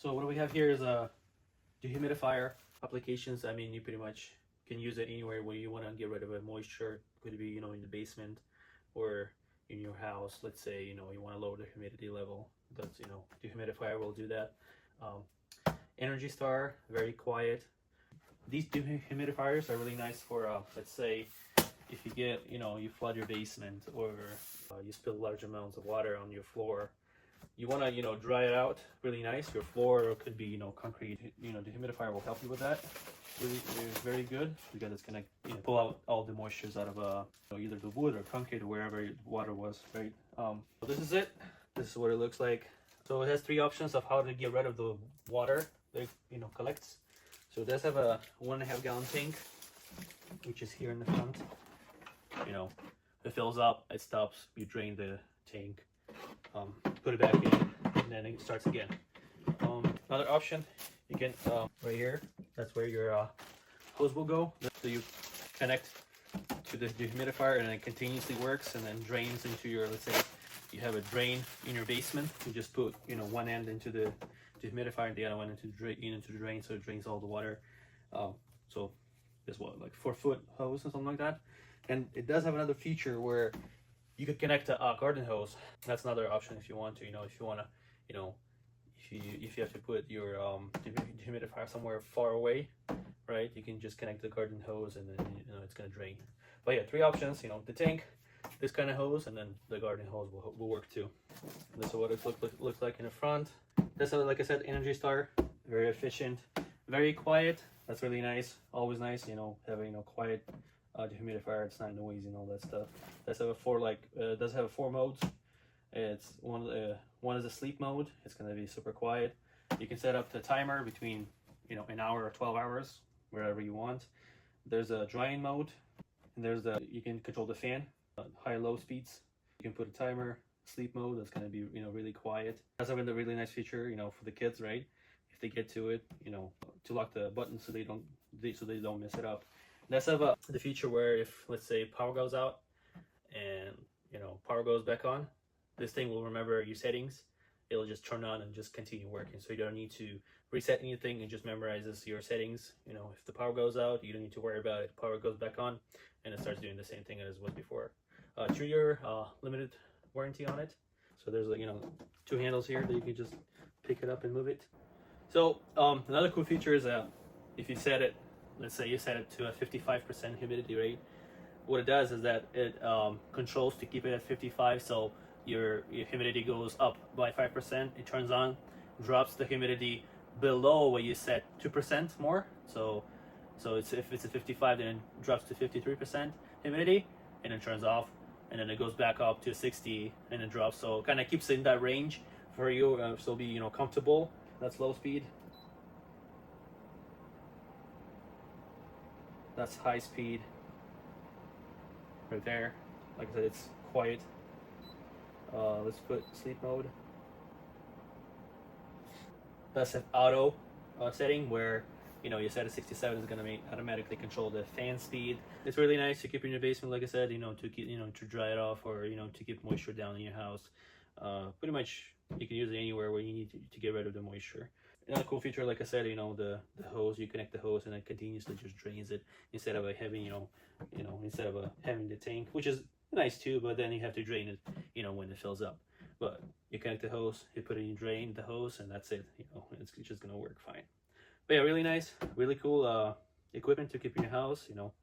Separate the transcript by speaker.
Speaker 1: So what we have here is a dehumidifier applications. I mean, you pretty much can use it anywhere where you want to get rid of a moisture. Could be, you know, in the basement or in your house. Let's say, you know, you want to lower the humidity level. That's, you know, dehumidifier will do that. Energy Star, very quiet. These dehumidifiers are really nice for, let's say, if you get, you know, you flood your basement or you spill large amounts of water on your floor. You want to, you know, dry it out really nice. Your floor could be, you know, concrete. You know, the humidifier will help you with that. Really, very good because it's gonna, you know, pull out all the moistures out of you know, either the wood or concrete or wherever the water was, right? So this is it. This is what it looks like. So it has three options of how to get rid of the water that, you know, collects. So it does have a 1.5 gallon tank, which is here in the front. You know, it fills up, it stops. You drain the tank. Put it back in, and then it starts again. Another option, you can right here. That's where your hose will go. So you connect to the dehumidifier, and it continuously works, and then drains into your. Let's say you have a drain in your basement. You just put, you know, one end into the dehumidifier, and the other one into the drain, so it drains all the water. So there's what, like 4-foot hose or something like that. And it does have another feature where you could connect a garden hose. That's another option if you want to. You know, if you want to, you know, if you have to put your dehumidifier somewhere far away, right? You can just connect the garden hose, and then, you know, it's gonna drain. But yeah, three options. You know, the tank, this kind of hose, and then the garden hose will work too. And this is what it looks like in the front. This is, like I said, Energy Star, very efficient, very quiet. That's really nice. Always nice, you know, having, you know, quiet dehumidifier. It's not noisy and all that stuff. Does have a does have 4 modes. It's one is a sleep mode. It's gonna be super quiet. You can set up the timer between, you know, an hour or 12 hours, wherever you want. There's a drying mode, and you can control the fan, high low speeds. You can put a timer. Sleep mode, that's gonna be, you know, really quiet. That's having a really nice feature, you know, for the kids, right? If they get to it, you know, to lock the button so they don't mess it up. Let's have the feature where if, let's say, power goes out and, you know, power goes back on, this thing will remember your settings. It'll just turn on and just continue working. So you don't need to reset anything. It just memorizes your settings. You know, if the power goes out, you don't need to worry about it. Power goes back on, and it starts doing the same thing as it was before. 2-year limited warranty on it. So there's, you know, 2 handles here that you can just pick it up and move it. So another cool feature is if you set it, let's say you set it to a 55% humidity rate, what it does is that it controls to keep it at 55. So your humidity goes up by 5%. It turns on, drops the humidity below what you set 2% more. So if it's a 55, then it drops to 53% humidity, and it turns off, and then it goes back up to 60, and it drops. So it kind of keeps it in that range for you, so be, you know, comfortable. That's low speed. That's high speed right there. Like I said, it's quiet. Let's put sleep mode. That's an auto setting where, you know, you set a 67, is going to automatically control the fan speed. It's really nice to keep in your basement, like I said, you know, to keep, you know, to dry it off, or, you know, to keep moisture down in your house. Pretty much you can use it anywhere where you need to get rid of the moisture. Another cool feature, like I said, you know, the hose, you connect the hose and it continuously just drains it instead of having, instead of having the tank, which is nice too, but then you have to drain it, you know, when it fills up. But you connect the hose, you put it in, drain the hose, and that's it. You know, it's just gonna work fine. But yeah, really nice, really cool equipment to keep in your house. You know,